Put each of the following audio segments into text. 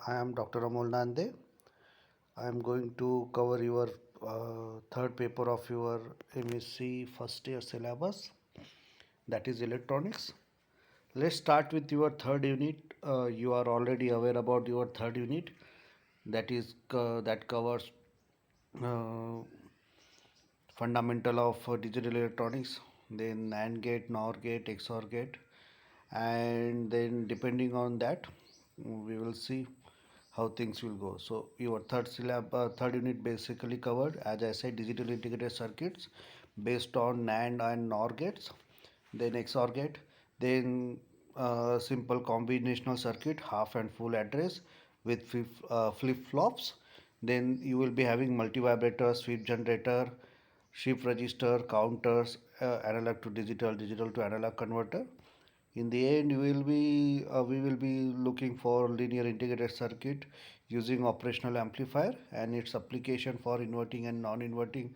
I am Dr. Amol Nande. I am going to cover your third paper of your MSc first year syllabus, that is electronics. Let's start with your third unit. You are already aware about your third unit, that covers uh, fundamental of digital electronics, then AND gate, NOR gate, XOR gate, and then depending on that, we will see how things will go. So your third unit basically covered, as I said, digital integrated circuits based on NAND and NOR gates, then XOR gate, then simple combinational circuit, half and full address with flip flops. Then you will be having multivibrators, sweep generator, shift register, counters, analog to digital, digital to analog converter. In the end, we will be looking for linear integrated circuit using operational amplifier and its application for inverting and non-inverting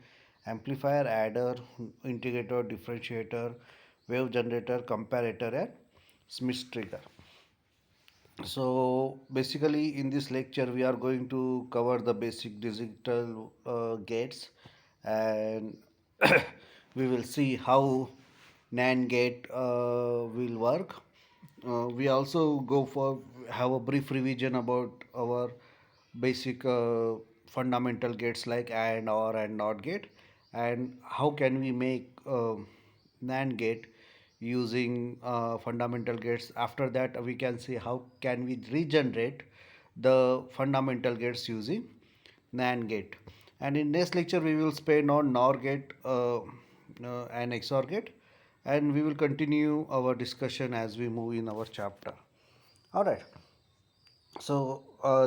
amplifier, adder, integrator, differentiator, wave generator, comparator, and Smith trigger. So basically, in this lecture, we are going to cover the basic digital gates, and we will see how NAND gate will work. We also go for have a brief revision about our basic fundamental gates like AND, OR, and NOT gate, and how can we make NAND gate using fundamental gates. After that, we can see how can we regenerate the fundamental gates using NAND gate. And in next lecture, we will spend on NOR gate and XOR gate, and we will continue our discussion as we move in our chapter. All right. So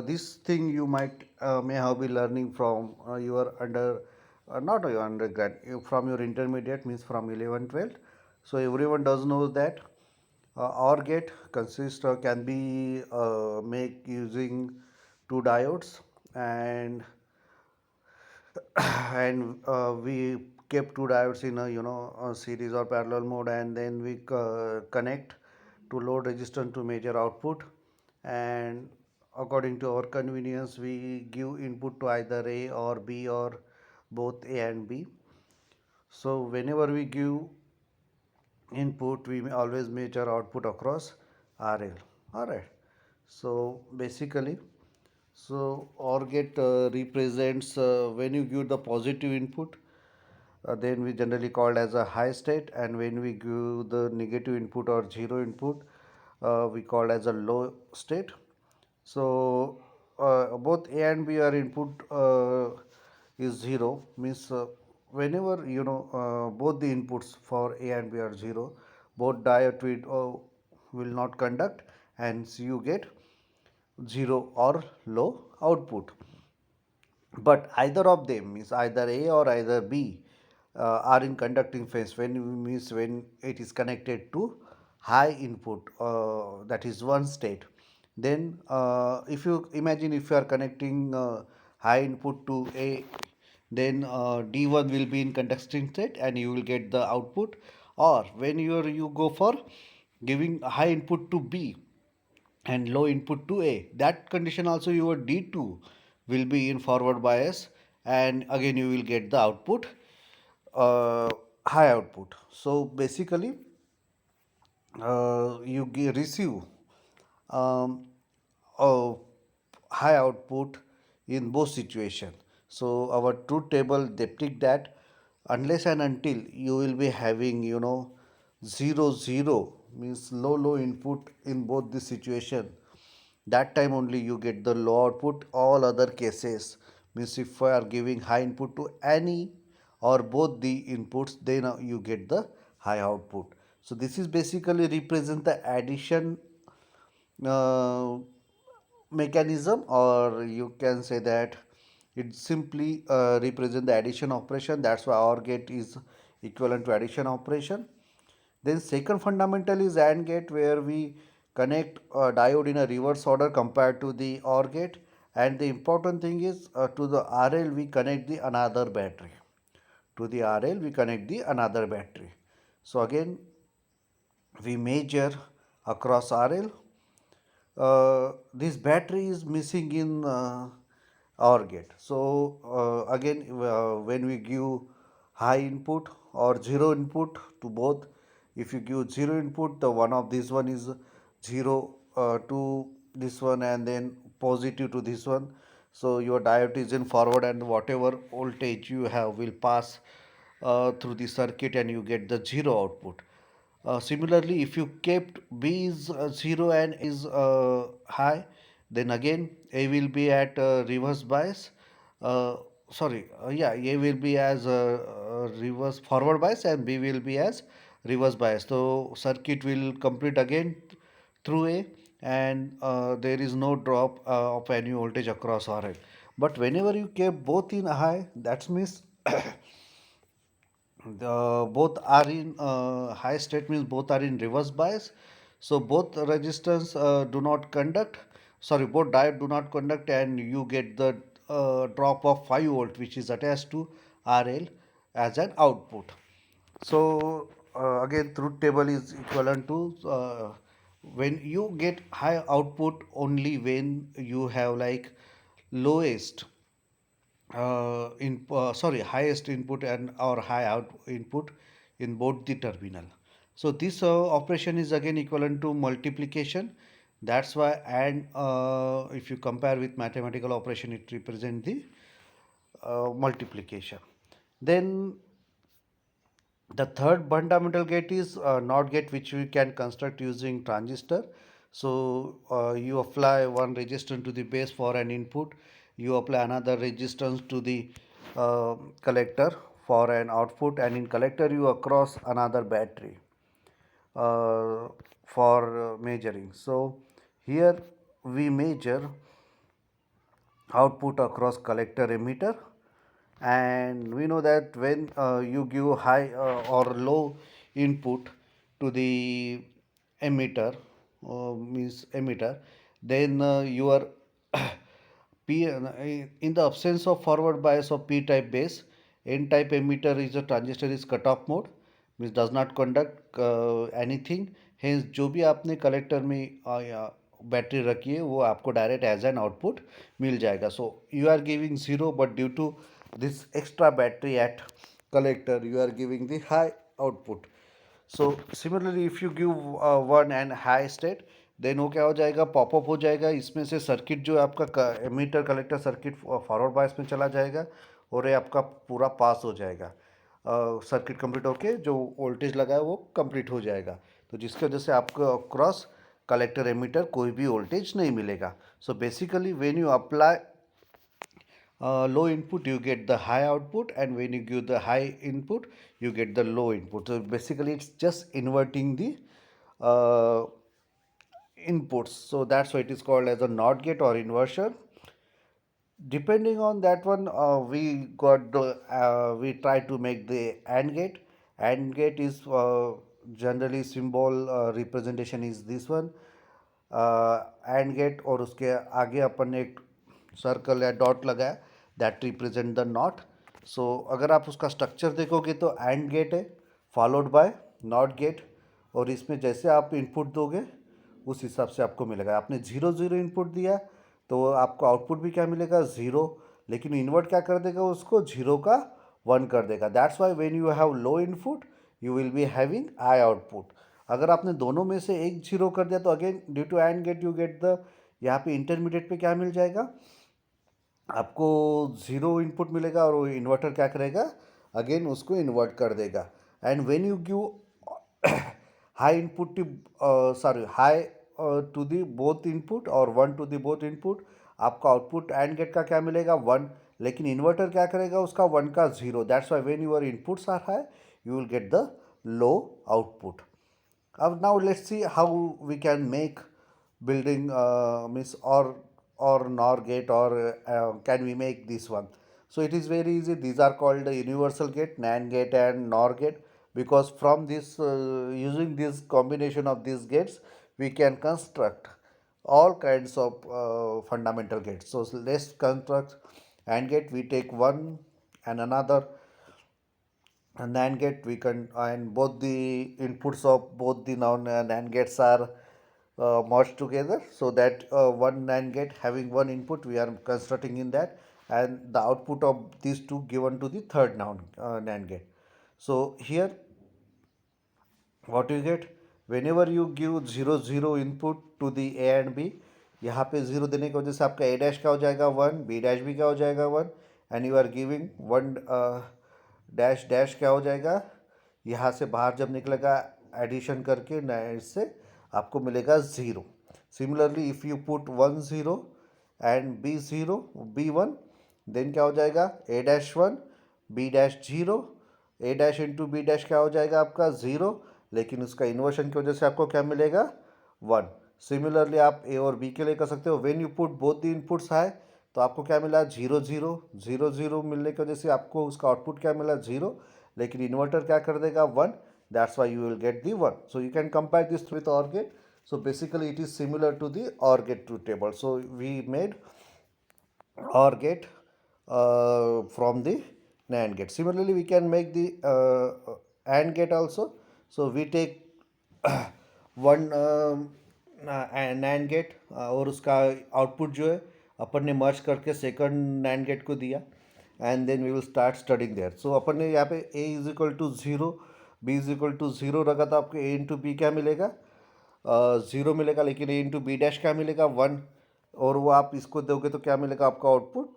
this thing you might may have been learning from your not your undergrad, from your intermediate, means from 11 12. So everyone does know that OR gate can be make using two diodes, and we kept two diodes in a series or parallel mode, and then we connect to load resistance to measure output, and according to our convenience we give input to either A or B or both A and B. So whenever we give input, we may always measure output across RL. All right. So basically, so OR gate represents when you give the positive input, then we generally called as a high state, and when we give the negative input or zero input, we call as a low state. So both A and B are input is zero, means whenever both the inputs for A and B are zero, both diode will not conduct, and so you get zero or low output. But either of them, means either A or either B, are in conducting phase, when it is connected to high input, that is one state. Then if you imagine, if you are connecting high input to A, then D1 will be in conducting state and you will get the output. Or when you go for giving high input to B and low input to A, that condition also your D2 will be in forward bias, and again you will get the output, uh, high output. So basically, receive um, a high output in both situation. So our truth table depict that unless and until you will be having 0 0, means low input in both the situation, that time only you get the low output. All other cases, means if I are giving high input to any or both the inputs, then you get the high output. So this is basically represent the addition uh, mechanism, or you can say that it simply represent the addition operation. That's why OR gate is equivalent to addition operation. Then second fundamental is AND gate, where we connect a diode in a reverse order compared to the OR gate. And the important thing is, to the RL we connect the another battery. To the RL we connect the another battery. So again we measure across RL, this battery is missing in OR gate. So again, when we give high input or zero input to both, if you give zero input, the one of this one is zero to this one, and then positive to this one. So your diode is in forward, and whatever voltage you have will pass through the circuit, and you get the zero output. Similarly, if you kept B is 0 and is high, then again A will be at reverse bias. Uh, yeah, A will be as reverse forward bias, and B will be as reverse bias. So circuit will complete again through A, and there is no drop of any voltage across RL. But whenever you kept both in high, that means both are in high state, means both are in reverse bias. So both resistance do not conduct, sorry, both diode do not conduct, and you get the drop of 5 volt which is attached to RL as an output. So again, truth table is equivalent to when you get high output only when you have like lowest highest input and or high out input in both the terminal. So this operation is again equivalent to multiplication. That's why, and if you compare with mathematical operation, it represents the multiplication. Then the third fundamental gate is NOT gate, which we can construct using transistor. So you apply one resistance to the base for an input, you apply another resistance to the collector for an output, and in collector you across another battery for measuring. So here we measure output across collector emitter, and we know that when you give high or low input to the emitter, means emitter, then your P in the absence of forward bias of P type base, N type emitter is a transistor is cut off mode, means does not conduct anything. Hence जो भी आपने collector में battery रखी है वो आपको direct as an output मिल जाएगा. So you are giving zero, but due to this extra battery at collector you are giving the high output. So similarly, if you give one and high state, then वो क्या हो जाएगा, popup हो जाएगा. इसमें से सर्किट जो आपका emitter collector circuit forward bias में चला जाएगा, और ये आपका पूरा पास हो जाएगा. सर्किट कंप्लीट होके जो वोल्टेज लगा है वो कंप्लीट हो जाएगा. तो जिसकी वजह से आपको क्रॉस कलेक्टर एमीटर कोई भी वोल्टेज नहीं मिलेगा. So basically when you apply low input you get the high output, and when you give the high input you get the low input. So basically it's just inverting the uh, inputs. So that's why it is called as a NOT gate or inversion. Depending on that one, we try to make the AND gate. AND gate is generally symbol representation is this one, AND gate, और उसके आगे अपन ने एक circle या dot लगाया, that represent the not. सो अगर आप उसका स्ट्रक्चर देखोगे तो AND गेट है फॉलोड बाय नॉट गेट, और इसमें जैसे आप इनपुट दोगे उस हिसाब से आपको मिलेगा. आपने ज़ीरो ज़ीरो इनपुट दिया तो आपको आउटपुट भी क्या मिलेगा, ज़ीरो, लेकिन इन्वर्ट क्या कर देगा, उसको ज़ीरो का वन कर देगा. That's why when you have low input you will be having high output. अगर आपने दोनों में से एक जीरो कर दिया तो again due to and gate you get the, यहाँ पे इंटरमीडिएट पे क्या मिल जाएगा आपको, ज़ीरो इनपुट मिलेगा, और वो इन्वर्टर क्या करेगा, अगेन उसको इन्वर्ट कर देगा. And when you give high input to high to the both input और one to the both input, आपका आउटपुट एंड गेट का क्या मिलेगा, वन, लेकिन इन्वर्टर क्या करेगा उसका वन का zero. That's why when your inputs are high you will get the low output. अब now let's see how we can make building means or NOR gate, or can we make this one. So it is very easy. These are called the universal gate, NAND gate and NOR gate, because from this using this combination of these gates we can construct all kinds of fundamental gates. So let's construct AND gate. We take one and another NAND gate. We can, and both the inputs of both the NAND gates are merged together, so that one NAND gate having one input we are constructing in that, and the output of these two given to the third NAND gate. So here what you get, whenever you give 0 0 input to the A and B, यहाँ पे 0 देने की वजह से आपका A dash क्या हो जाएगा 1, B डैश भी क्या हो जाएगा 1, and you are giving 1 dash dash क्या हो जाएगा, यहाँ से बाहर जब निकलेगा एडिशन करके इससे आपको मिलेगा 0. Similarly if you put 1 0 and B 0 B 1, then क्या हो जाएगा A dash 1 B dash 0, A dash into B dash क्या हो जाएगा आपका 0, लेकिन उसका इन्वर्शन की वजह से आपको क्या मिलेगा 1. सिमिलरली आप A और B के लिए कर सकते हो. When you put both the inputs high, तो आपको क्या मिला 0 0 0 0 मिलने की वजह से आपको उसका आउटपुट क्या मिला 0, लेकिन इन्वर्टर क्या कर देगा 1. That's why you will get the 1. So you can compare this with OR gate. So basically it is similar to the OR gate truth table. So we made OR gate from the NAND gate. Similarly, we can make the AND gate also. So we take one NAND gate और उसका output जो है अपन ने मर्ज करके second NAND gate को दिया, and then we will start studying there. So अपन ने यहाँ पे A is equal to 0 B is equal to 0 रखा, तो आपको A इंटू बी क्या मिलेगा 0 मिलेगा, लेकिन A इंटू बी डैश क्या मिलेगा 1, और वो आप इसको दोगे तो क्या मिलेगा आपका आउटपुट,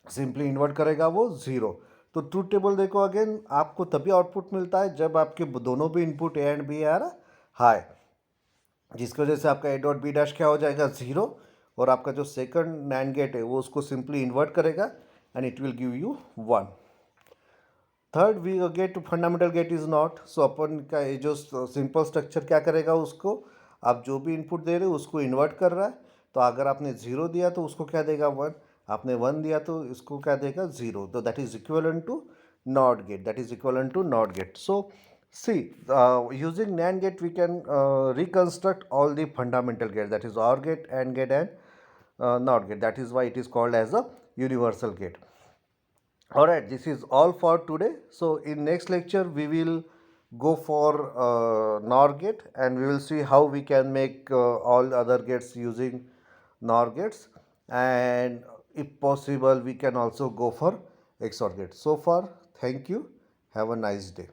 सिंपली इन्वर्ट करेगा वो 0. तो ट्रूथ टेबल देखो अगेन, आपको तभी आउटपुट मिलता है जब आपके दोनों भी input A and B are high, जिसकी वजह से आपका ए डॉट बी डैश क्या हो जाएगा 0, और आपका जो सेकंड नैंड गेट है वो उसको सिंपली इन्वर्ट करेगा and it will give you 1. Third we get fundamental gate is not. So अपन का ये जो सिंपल स्ट्रक्चर क्या करेगा, उसको आप जो भी इनपुट दे रहे हो उसको इन्वर्ट कर रहा है. तो अगर आपने 0 दिया तो उसको क्या देगा 1, आपने 1 दिया तो इसको क्या देगा 0. तो that is equivalent to not gate, that is equivalent to not gate. So see, using NAND gate we can reconstruct all the fundamental gates, that is OR gate, AND gate and NOT gate. That is why it is called as a universal gate. Alright, this is all for today. So in next lecture we will go for NOR gate, and we will see how we can make all other gates using NOR gates, and if possible we can also go for XOR gate. So far, thank you, have a nice day.